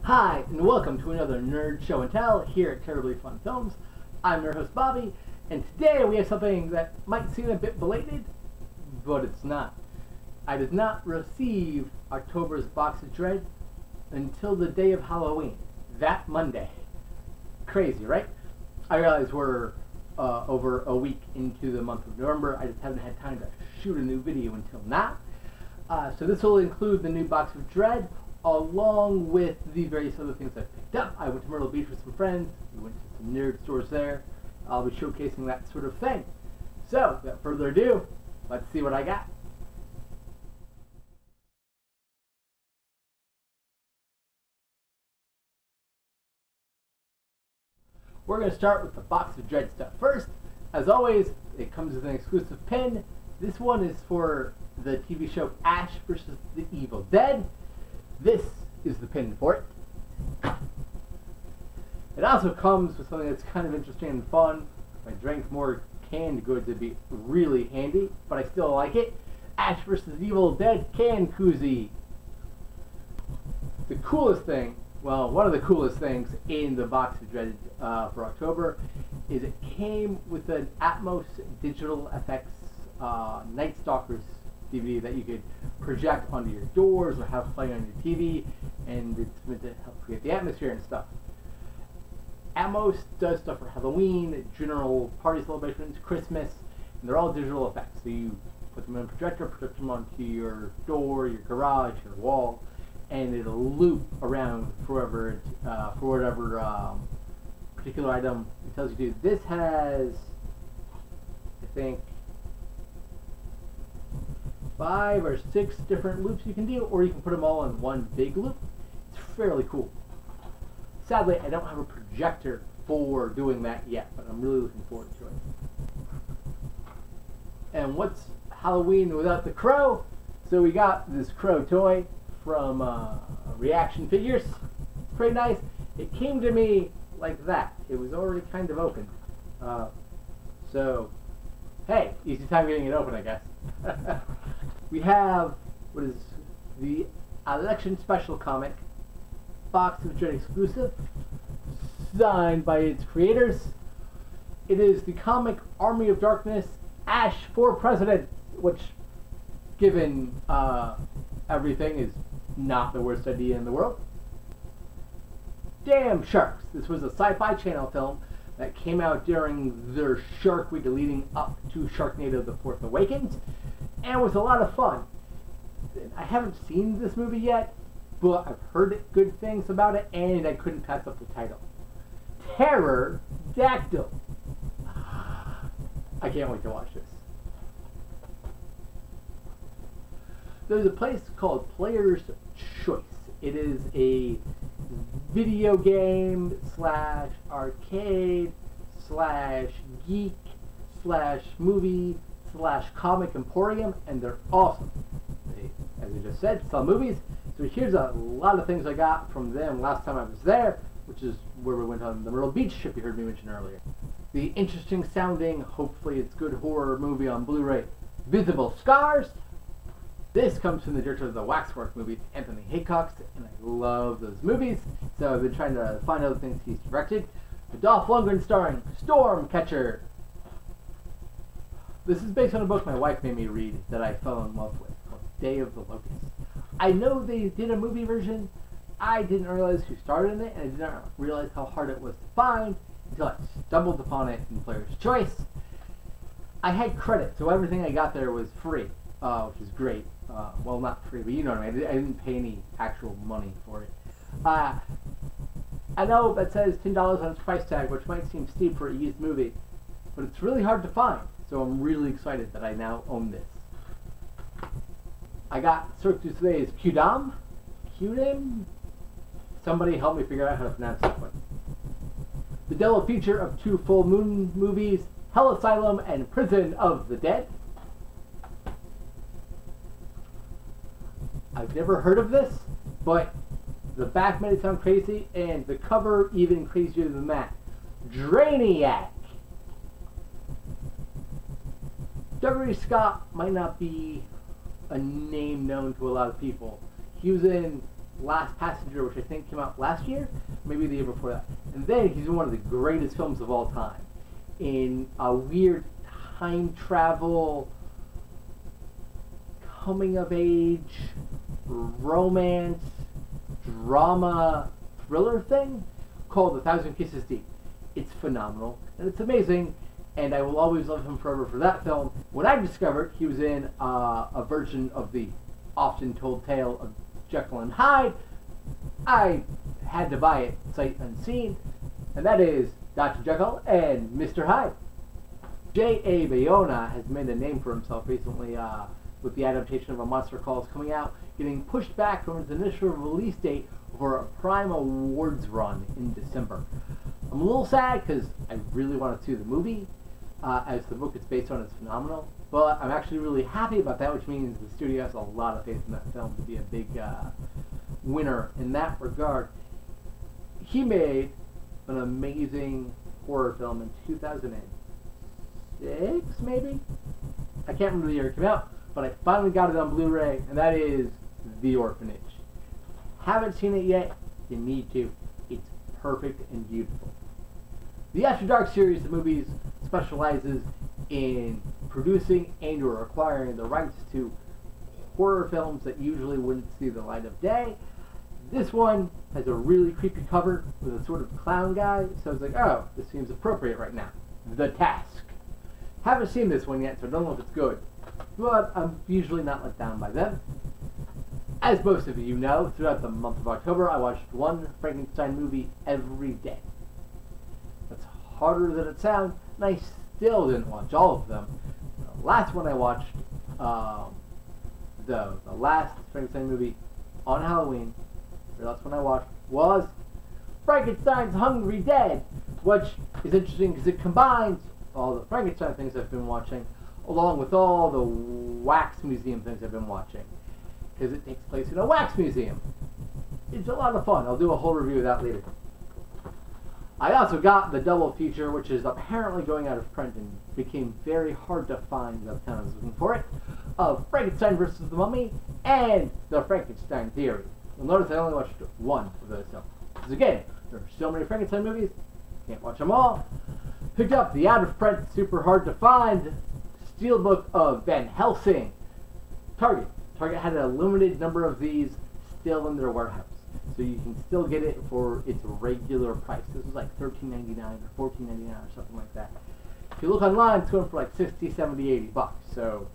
Hi, and welcome to another Nerd Show and Tell here at Terribly Fun Films. I'm your host Bobby, and today we have something that might seem a bit belated, but it's not. I did not receive October's box of Dread until the day of Halloween, that Monday. Crazy, right? I realize we're over a week into the month of November. I just haven't had time to shoot a new video until now. So this will include the new box of Dread, along with the various other things I picked up. I went to Myrtle Beach with some friends. We went to some nerd stores there. I'll be showcasing that sort of thing. So, without further ado, let's see what I got. We're going to start with the box of Dread stuff first. As always, it comes with an exclusive pin. This one is for the TV show Ash vs. the Evil Dead. This is the pin for it. It also comes with something that's kind of interesting and fun. If I drank more canned goods, it'd be really handy, but I still like it. Ash vs. Evil Dead can koozie. The coolest thing, well, one of the coolest things in the box of Dread for October is it came with an Atmos Digital Effects Night Stalkers DVD that you could project onto your doors or have playing on your TV, and it's meant to help create the atmosphere and stuff. Atmos does stuff for Halloween, general party celebrations, Christmas, and they're all digital effects. So you put them in a projector, project them onto your door, your garage, your wall, and it'll loop around for whatever particular item it tells you to do. This has, I think, 5 or 6 different loops you can do, or you can put them all in one big loop. It's fairly cool. Sadly, I don't have a projector for doing that yet, but I'm really looking forward to it. And what's Halloween without the crow? So we got this crow toy from Reaction Figures. It's pretty nice. It came to me like that. It was already kind of open. So, hey, easy time getting it open, I guess. We have what is the Election Special comic, box of Dread exclusive, signed by its creators. It is the comic Army of Darkness, Ash for President, which, given everything, is not the worst idea in the world. Damn Sharks. This was a Sci-Fi Channel film that came out during their Shark Week leading up to Sharknado: The Fourth Awakens, and was a lot of fun. I haven't seen this movie yet, but I've heard good things about it, and I couldn't pass up the title. Terror Dactyl. I can't wait to watch this. There's a place called Player's Choice. It is a video game slash arcade slash geek slash movie slash comic emporium, and they're awesome. They, as I just said, sell movies. So here's a lot of things I got from them last time I was there, which is where we went on the Myrtle Beach trip you heard me mention earlier. The interesting sounding, hopefully it's good horror movie on Blu-ray, Visible Scars. This comes from the director of the Waxwork movie, Anthony Haycox, and I love those movies, so I've been trying to find other things he's directed. Dolph Lundgren starring Stormcatcher. This is based on a book my wife made me read that I fell in love with, called Day of the Locust. I know they did a movie version. I didn't realize who starred in it, and I did not realize how hard it was to find until I stumbled upon it in Player's Choice. I had credit, so everything I got there was free, which is great. Well, not free, but you know what I mean. I didn't pay any actual money for it. I know that says $10 on its price tag, which might seem steep for a used movie, but it's really hard to find, so I'm really excited that I now own this. I got Cirque du Soleil's Qdam? Somebody help me figure out how to pronounce that one. The double feature of 2 full moon movies, Hell Asylum and Prison of the Dead. I've never heard of this, but the back made it sound crazy, and the cover even crazier than that. Drainiac. W. Scott might not be a name known to a lot of people. He was in Last Passenger, which I think came out last year, maybe the year before that. And then he's in one of the greatest films of all time, in a weird time travel, coming of age, romance, drama, thriller thing called A Thousand Kisses Deep. It's phenomenal, and it's amazing, and I will always love him forever for that film. When I discovered he was in a version of the often told tale of Jekyll and Hyde, I had to buy it sight unseen, and that is Dr. Jekyll and Mr. Hyde. J.A. Bayona has made a name for himself recently with the adaptation of A Monster Calls coming out, getting pushed back from its initial release date for a Prime Awards run in December. I'm a little sad because I really want to see the movie, as the book it's based on is phenomenal, but I'm actually really happy about that, which means the studio has a lot of faith in that film to be a big winner in that regard. He made an amazing horror film in 2006, maybe? I can't remember the year it came out, but I finally got it on Blu-ray, and that is The Orphanage. Haven't seen it yet? You need to. It's perfect and beautiful. The After Dark series of movies specializes in producing and or acquiring the rights to horror films that usually wouldn't see the light of day. This one has a really creepy cover with a sort of clown guy, so I was like, oh, this seems appropriate right now. The Task. Haven't seen this one yet, so I don't know if it's good, but I'm usually not let down by them. As most of you know, throughout the month of October, I watched one Frankenstein movie every day. That's harder than it sounds, and I still didn't watch all of them. The last one I watched, the last Frankenstein movie on Halloween, the last one I watched was Frankenstein's Hungry Dead, which is interesting because it combines all the Frankenstein things I've been watching along with all the wax museum things I've been watching, because it takes place in a wax museum. It's a lot of fun. I'll do a whole review of that later. I also got the double feature, which is apparently going out of print and became very hard to find by the time I was looking for it, of Frankenstein vs. the Mummy and The Frankenstein Theory. You'll notice I only watched one of those films, because again, there are so many Frankenstein movies, can't watch them all. Picked up the out of print, super hard to find Steelbook of Van Helsing. Target had a limited number of these still in their warehouse, so you can still get it for its regular price. This was like $13.99 or $14.99 or something like that. If you look online, it's going for like 60, 70, 80 bucks. So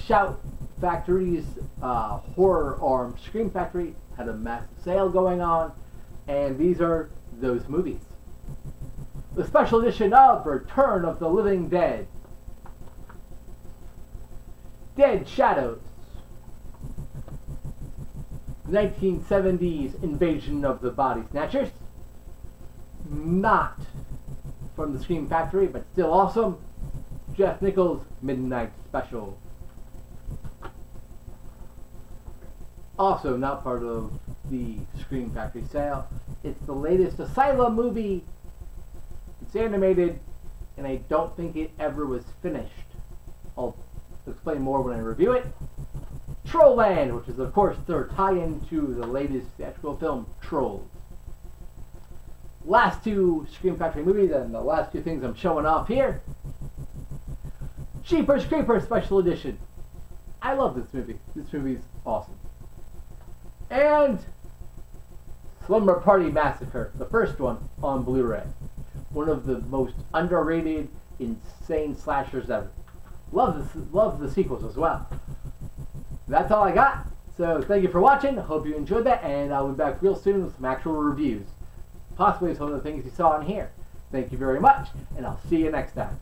Shout Factory's horror arm Scream Factory had a massive sale going on, and these are those movies. The special edition of Return of the Living Dead, Dead Shadows, 1970s Invasion of the Body Snatchers, not from the Scream Factory, but still awesome, Jeff Nichols' Midnight Special. Also not part of the Scream Factory sale. It's the latest Asylum movie. It's animated, and I don't think it ever was finished. I'll explain more when I review it. Trollland, which is of course their tie-in to the latest theatrical film, Trolls. Last two Scream Factory movies, and the last two things I'm showing off here. Jeepers Creepers Special Edition. I love this movie. This movie's awesome. And Slumber Party Massacre, the first one on Blu-ray. One of the most underrated, insane slashers ever. Love the sequels as well. That's all I got. So thank you for watching. Hope you enjoyed that, and I'll be back real soon with some actual reviews. Possibly some of the things you saw in here. Thank you very much, and I'll see you next time.